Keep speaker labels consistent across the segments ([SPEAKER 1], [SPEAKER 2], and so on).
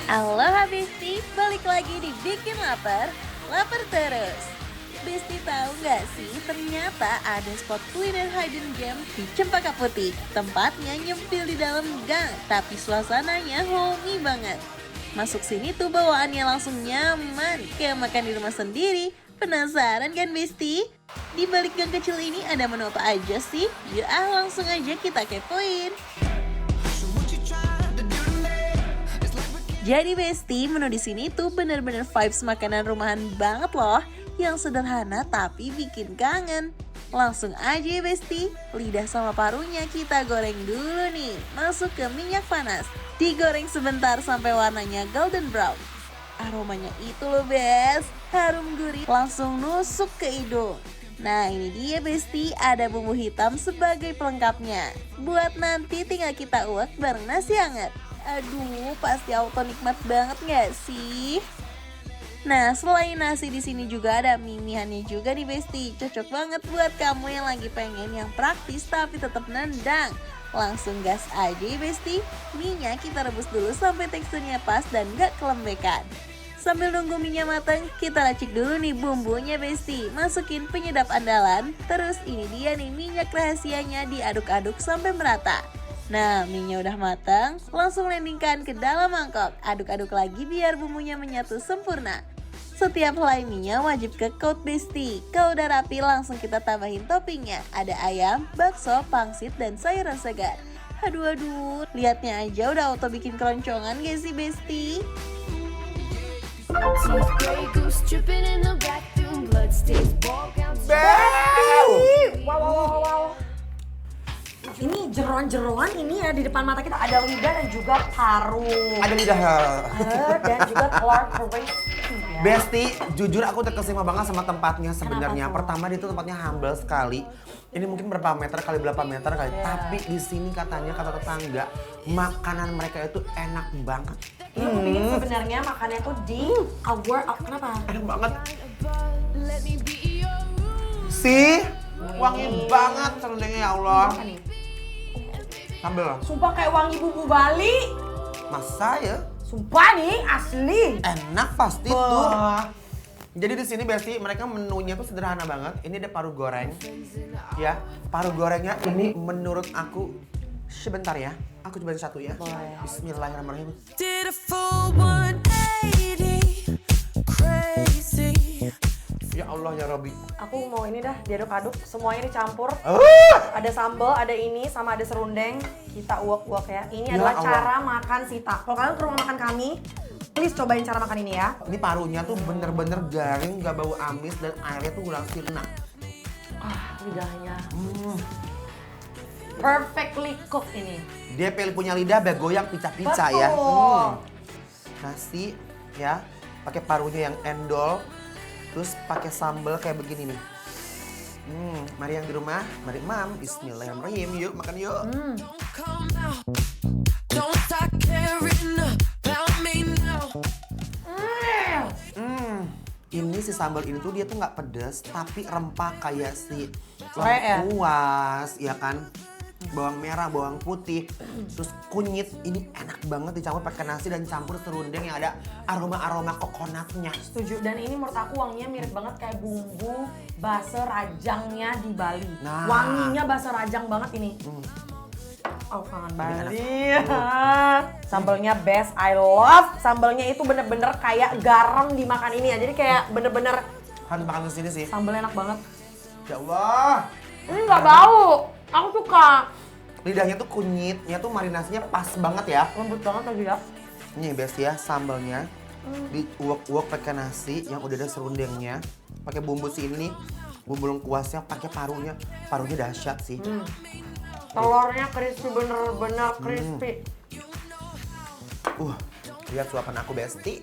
[SPEAKER 1] Aloha Besti, balik lagi di Bikin Lapar, lapar terus. Besti tahu nggak sih, ternyata ada spot kuliner hidden gem di Cempaka Putih. Tempatnya nyempil di dalam gang, tapi suasananya homey banget. Masuk sini tuh bawaannya langsung nyaman, kayak makan di rumah sendiri. Penasaran kan Besti? Di balik gang kecil ini ada menu apa aja sih? Yuk langsung aja kita kepoin. Jadi Besti, menu di sini tuh bener-bener vibes makanan rumahan banget loh, yang sederhana tapi bikin kangen. Langsung aja ya Besti, lidah sama parunya kita goreng dulu nih, masuk ke minyak panas. Digoreng sebentar sampai warnanya golden brown. Aromanya itu loh bes, harum gurih, langsung nusuk ke hidung. Nah ini dia Besti, ada bumbu hitam sebagai pelengkapnya. Buat nanti tinggal kita uak bareng nasi hangat. Aduh, pasti auto nikmat banget nggak sih? Nah, selain nasi di sini juga ada mimihannya juga nih Besti. Cocok banget buat kamu yang lagi pengen yang praktis tapi tetap nendang. Langsung gas aja ya Besti. Minyak kita rebus dulu sampai teksturnya pas dan gak kelembekan. Sambil nunggu minyak matang, kita racik dulu nih bumbunya Besti. Masukin penyedap andalan. Terus ini dia nih minyak rahasianya, diaduk-aduk sampai merata. Nah, minyak udah matang, langsung landingkan ke dalam mangkok. Aduk-aduk lagi biar bumbunya menyatu sempurna. Setiap helai minyak wajib ke coat Besti. Kalau udah rapi, langsung kita tambahin toppingnya. Ada ayam, bakso, pangsit, dan sayuran segar. Aduh, liatnya aja udah auto bikin keroncongan gak sih Besti?
[SPEAKER 2] Wow. Ini jeroan-jeroan ini ya di depan mata kita ada lidah dan juga paru.
[SPEAKER 3] Ada lidah.
[SPEAKER 2] Dan juga telur crispy ya.
[SPEAKER 3] Besti, jujur aku terkesima banget sama tempatnya sebenarnya.
[SPEAKER 2] Kenapa tuh?
[SPEAKER 3] Pertama dia tuh tempatnya humble sekali. Ini mungkin berapa meter kali berapa meter kali.
[SPEAKER 2] Yeah.
[SPEAKER 3] Tapi di sini katanya kata tetangga, makanan mereka itu enak banget.
[SPEAKER 2] Ini aku bikin sebenarnya makannya tuh di kenapa?
[SPEAKER 3] Enak banget. Sih, wangi banget serundengnya ya Allah.
[SPEAKER 2] Apa nih?
[SPEAKER 3] Sambel.
[SPEAKER 2] Sumpah kayak wangi bumbu Bali.
[SPEAKER 3] Masa ya?
[SPEAKER 2] Sumpah nih asli.
[SPEAKER 3] Enak pasti tuh.
[SPEAKER 2] Wah.
[SPEAKER 3] Jadi di sini Besti, mereka menunya tuh sederhana banget. Ini ada paru goreng, ya. Paru gorengnya ini menurut aku sebentar ya. Aku cobain satu ya.
[SPEAKER 2] Boleh.
[SPEAKER 3] Bismillahirrahmanirrahim.
[SPEAKER 4] Did a full 180, crazy.
[SPEAKER 3] Ya Allah ya Robi.
[SPEAKER 2] Aku mau ini dah diaduk-aduk, semuanya dicampur. Ada sambal, ada ini, sama ada serundeng. Kita uak-uak ya. Ini
[SPEAKER 3] Ya
[SPEAKER 2] adalah
[SPEAKER 3] Allah.
[SPEAKER 2] cara makan Sita. Kalau kalian ke rumah makan kami, please cobain cara makan ini ya.
[SPEAKER 3] Ini parunya tuh bener-bener garing, gak bau amis dan airnya tuh kurang sirna.
[SPEAKER 2] Lidahnya perfectly cooked ini.
[SPEAKER 3] Dia punya lidah goyang pica-pica ya.
[SPEAKER 2] Betul.
[SPEAKER 3] Nasi ya, pakai parunya yang endol. Terus pakai sambal kayak begini nih. Mari yang di rumah, mari mam, bismillahirrahmanirrahim, yuk makan yuk.
[SPEAKER 4] Come now, don't start caring about me now.
[SPEAKER 3] Ini si sambal ini tuh dia tuh nggak pedas, tapi rempah kayak si
[SPEAKER 2] Serai ya?
[SPEAKER 3] lengkuas, ya kan? Bawang merah, bawang putih, terus kunyit. Ini enak banget dicampur pakai nasi dan campur serundeng yang ada aroma-aroma kokonatnya.
[SPEAKER 2] Setuju. Dan ini menurut aku wanginya mirip banget kayak bumbu bakso rajangnya di Bali.
[SPEAKER 3] Nah.
[SPEAKER 2] Wanginya bakso rajang banget ini. Oh, kangen Bali. Sambalnya best, I love. Sambalnya itu bener-bener kayak garam dimakan ini ya. Jadi kayak bener-bener
[SPEAKER 3] Harus makan di sini sih.
[SPEAKER 2] sambalnya enak banget.
[SPEAKER 3] Ya Allah.
[SPEAKER 2] Ini nggak bau. Aku suka.
[SPEAKER 3] Lidahnya tuh kunyitnya tuh marinasinya pas banget ya.
[SPEAKER 2] Lembut banget tadi ya.
[SPEAKER 3] Ini best ya, sambalnya diuak-uak pakai nasi yang udah ada serundengnya, pakai bumbu si ini nih, bumbu lengkuasnya, pakai parunya. Parunya dahsyat sih.
[SPEAKER 2] Telurnya crispy, bener-bener crispy.
[SPEAKER 3] Lihat suapan aku Besti.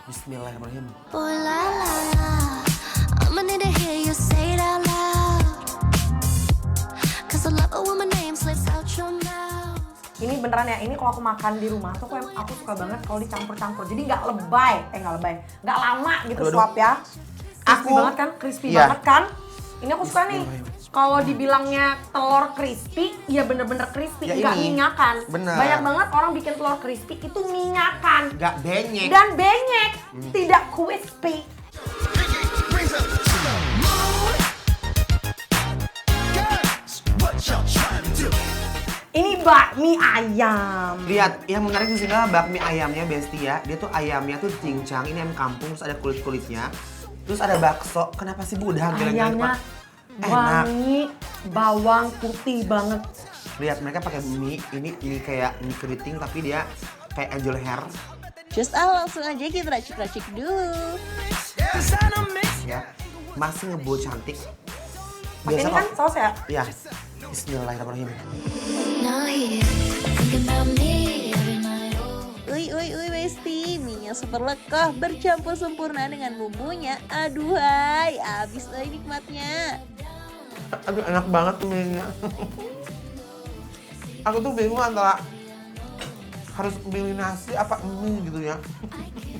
[SPEAKER 3] Bismillahirrahmanirrahim.
[SPEAKER 5] Oh la la la, I'ma need to hear you say it out loud. Cause I love it when my name slips out your mouth.
[SPEAKER 2] Ini beneran ya, ini kalau aku makan di rumah tuh aku suka banget kalau dicampur-campur. Jadi nggak lebay, nggak lama gitu
[SPEAKER 3] Aduh.
[SPEAKER 2] suap ya. Crispy
[SPEAKER 3] Aku-
[SPEAKER 2] banget kan, crispy
[SPEAKER 3] Iya.
[SPEAKER 2] banget kan. Ini aku suka nih.
[SPEAKER 3] Bismillahirrahmanirrahim.
[SPEAKER 2] Kalau dibilangnya telur crispy, ya bener-bener crispy,
[SPEAKER 3] Ya
[SPEAKER 2] nggak
[SPEAKER 3] ini.
[SPEAKER 2] minyakan.
[SPEAKER 3] Bener.
[SPEAKER 2] Banyak banget orang bikin telur crispy itu minyakan.
[SPEAKER 3] Gak benyek.
[SPEAKER 2] Dan benyek, tidak crispy. Ini bakmi ayam.
[SPEAKER 3] Lihat, yang menarik di sini adalah bakmi ayamnya Besti ya. Dia tuh ayamnya tuh cincang, ini ayam kampung, terus ada kulit-kulitnya. Terus ada bakso. Kenapa sih Bu udah hampir
[SPEAKER 2] Ayamnya
[SPEAKER 3] enak.
[SPEAKER 2] wangi, bawang putih banget.
[SPEAKER 3] Lihat mereka pakai mie, ini mie kayak mie keriting tapi dia kayak angel hair
[SPEAKER 1] Just langsung aja kita racik-racik dulu.
[SPEAKER 3] ya. Masih ngebul cantik.
[SPEAKER 2] Pakai ini kan saus ya?
[SPEAKER 3] Ya. Bismillahirrahmanirrahim.
[SPEAKER 5] Now here, thinking about me every night.
[SPEAKER 1] Uy Besti, mie-nya super lekoh bercampur sempurna dengan bumbunya. Aduhai, abis deh nikmatnya.
[SPEAKER 3] Aduh enak banget tuh mie-nya. Aku tuh bingung antara harus pilih nasi apa mie gitu ya.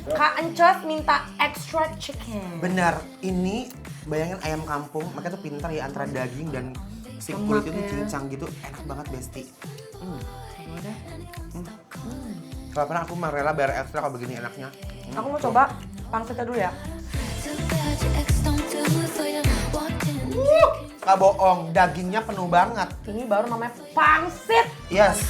[SPEAKER 2] Kak Encos minta extra chicken.
[SPEAKER 3] Benar, ini bayangin ayam kampung, mereka tuh pintar ya antara daging dan si kulit itu
[SPEAKER 2] Lemak ya.
[SPEAKER 3] cincang gitu, enak banget Besti. Kalau pernah aku mah rela bayar ekstra kalau begini enaknya.
[SPEAKER 2] Aku mau coba pangsitnya dulu ya.
[SPEAKER 5] Too bad your ex don't do it for you. Walked in.
[SPEAKER 3] Gak bohong, dagingnya penuh banget.
[SPEAKER 2] Ini baru namanya pangsit.
[SPEAKER 3] Yes.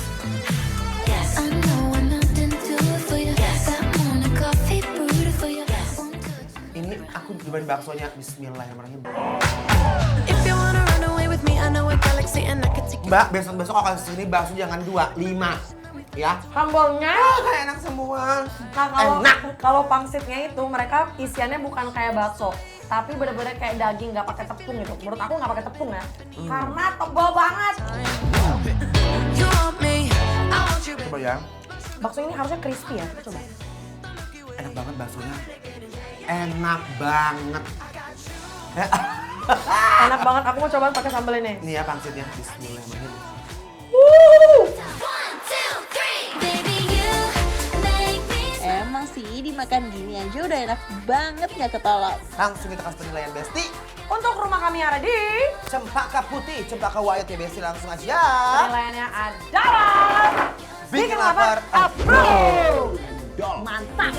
[SPEAKER 5] I know nothing do it for you. That morning coffee brewed for you. Won't do it.
[SPEAKER 3] Ini aku cobain baksonya. Bismillahirrahmanirrahim.
[SPEAKER 4] If you wanna run away with me, I know a galaxy and I could take you.
[SPEAKER 3] Mbak, besok-besok kalau kesini bakso jangan 2, 5. Ya.
[SPEAKER 2] Sambalnya.
[SPEAKER 3] Enak semua.
[SPEAKER 2] Nah kalau
[SPEAKER 3] Enak.
[SPEAKER 2] kalau pangsitnya itu mereka isiannya bukan kayak bakso, tapi bener-bener kayak daging nggak pakai tepung gitu. Menurut aku nggak pakai tepung ya, karena tebal banget.
[SPEAKER 4] You want me, I want you.
[SPEAKER 3] Coba ya.
[SPEAKER 2] Bakso ini harusnya crispy ya, kita coba.
[SPEAKER 3] Enak banget baksonya. Enak banget. Ya.
[SPEAKER 2] Enak banget, aku mau coba pakai sambal ini.
[SPEAKER 3] Ini ya pangsitnya. Bismillahirrahmanirrahim.
[SPEAKER 5] One, two, three. Baby, you make me.
[SPEAKER 1] Emang sih dimakan gini aja udah enak banget gak ketolong.
[SPEAKER 3] Langsung kita kasih penilaian Besti.
[SPEAKER 2] Untuk rumah kami ada di
[SPEAKER 3] Cempaka putih, cempaka white ya Besti, langsung aja.
[SPEAKER 2] penilaiannya adalah
[SPEAKER 3] Bikin lapar,
[SPEAKER 2] approve.
[SPEAKER 3] Dol.
[SPEAKER 2] Mantap.